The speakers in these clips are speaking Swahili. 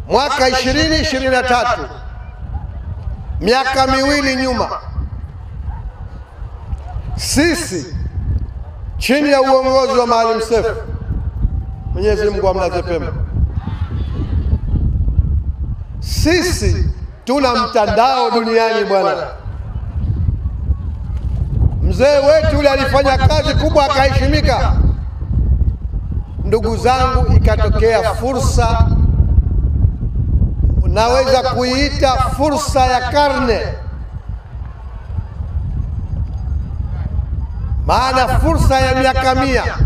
mwaka 2023, miaka miwili nyuma, sisi chini ya uongozi wa Maalim Seif, Mwenyezi Mungu amlaze pema, sisi tuna mtandao duniani bwana. Mzee wetu yule alifanya kazi kubwa akaheshimika. Ndugu zangu, ikatokea fursa, naweza kuiita fursa ya karne, maana fursa ya miaka 100.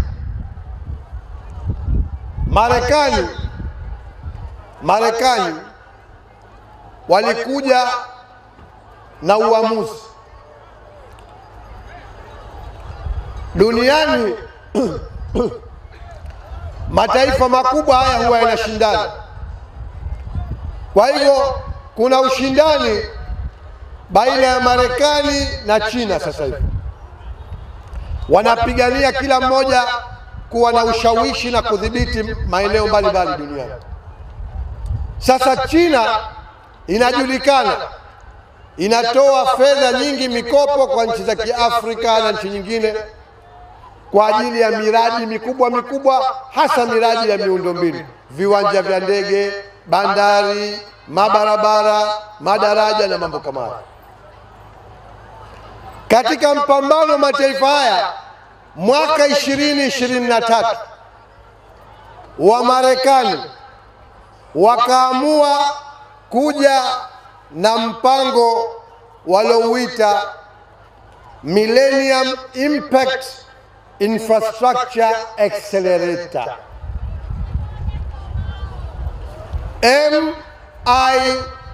Marekani walikuja na uamuzi duniani. Mataifa makubwa haya huwa yanashindana, kwa hivyo kuna ushindani baina ya Marekani na China. Sasa hivi wanapigania kila mmoja kuwa na ushawishi na kudhibiti maeneo mbalimbali duniani. Sasa China inajulikana inatoa fedha nyingi, mikopo kwa nchi za Kiafrika na nchi nyingine kwa ajili ya miradi mikubwa, hasa miradi ya miundombinu, viwanja vya ndege, bandari, mabarabara, madaraja na mambo kama hayo. Katika mpambano mataifa haya mwaka 2023, wa Marekani wakaamua kuja na mpango walouita Millennium Impact Infrastructure Accelerator,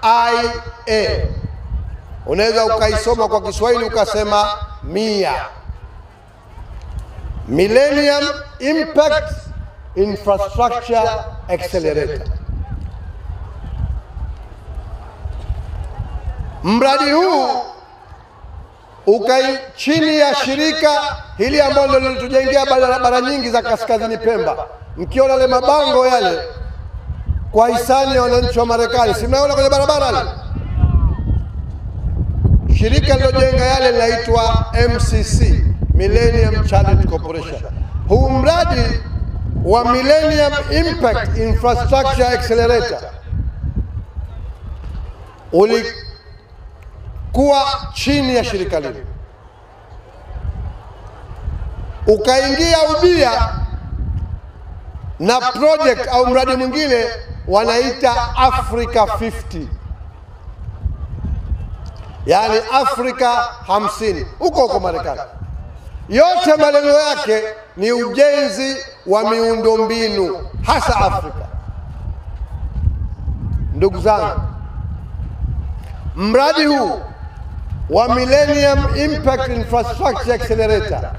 MIIA. Unaweza ukaisoma kwa Kiswahili ukasema MIA, Millennium Impact Infrastructure Accelerator. Mradi huu ukai chini ya shirika hili ambalo lilitujengea barabara nyingi za kaskazini Pemba. Mkiona ile mabango yale kwa hisani ya wananchi wa Marekani, si mnaona kwenye barabara ile? Shirika lilojenga yale linaitwa MCC, Millennium Challenge Corporation. Huu mradi wa Millennium Impact Infrastructure Accelerator ulikuwa chini ya shirika lile, ukaingia ubia na project au mradi mwingine wanaita Africa 50, yani Afrika 50 huko Marekani. Yote malengo yake ni ujenzi wa miundombinu hasa Afrika. Ndugu zangu, mradi huu wa Millennium Impact Infrastructure Accelerator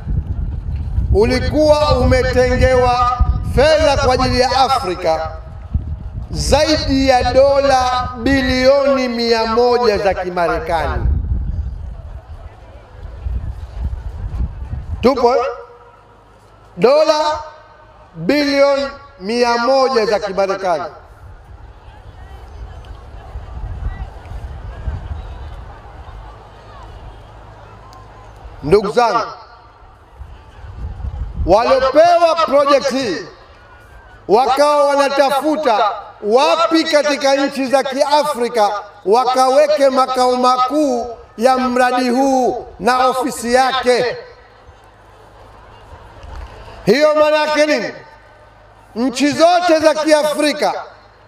ulikuwa umetengewa fedha kwa ajili ya Afrika zaidi ya dola bilioni 100 za Kimarekani. Tupo dola bilioni 100 za Kimarekani. Ndugu zangu, waliopewa project hii wakawa wanatafuta wapi katika nchi za Kiafrika wakaweke makao makuu ya mradi huu na ofisi yake. Hiyo maana yake nini? Nchi zote za Kiafrika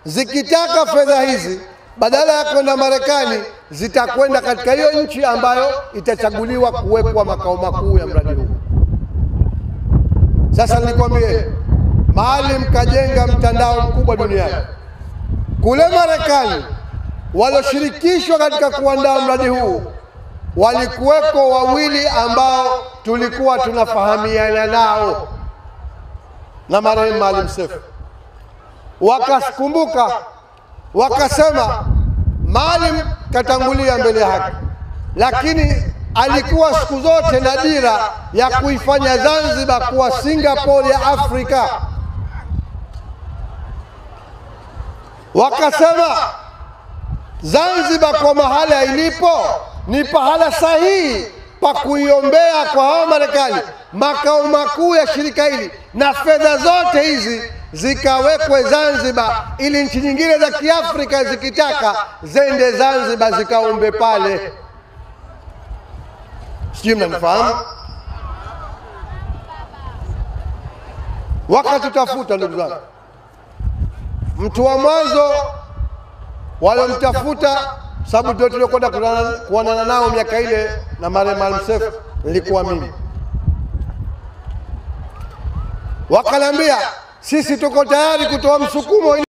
zikitaka fedha hizi, badala ya kwenda Marekani, zitakwenda katika hiyo nchi ambayo itachaguliwa kuwekwa makao makuu ya mradi huu. Sasa nilikwambie, Maalim kajenga mtandao mkubwa duniani. Kule Marekani walioshirikishwa katika kuandaa mradi huu walikuweko wawili ambao tulikuwa tunafahamiana nao na marehemu Maalim Seif. Wakakumbuka wakasema, Maalim katangulia mbele ya haki, lakini alikuwa siku zote na dira ya kuifanya Zanzibar kuwa Singapore ya Afrika. wakasema Zanzibar kwa mahala ilipo ni pahala sahihi pa kuiombea kwa hao Marekani makao makuu ya shirika hili, na fedha zote hizi zikawekwe Zanzibar, ili nchi nyingine za Kiafrika zikitaka zende Zanzibar zikaombe pale. Sijui mnanifahamu? Wakatutafuta ndugu zangu. Mtu wa mwanzo walomtafuta, sababu ndio tuliokwenda kuonana nao miaka ile na Maalim Seif, nilikuwa mimi. Wakanambia sisi tuko tayari kutoa msukumo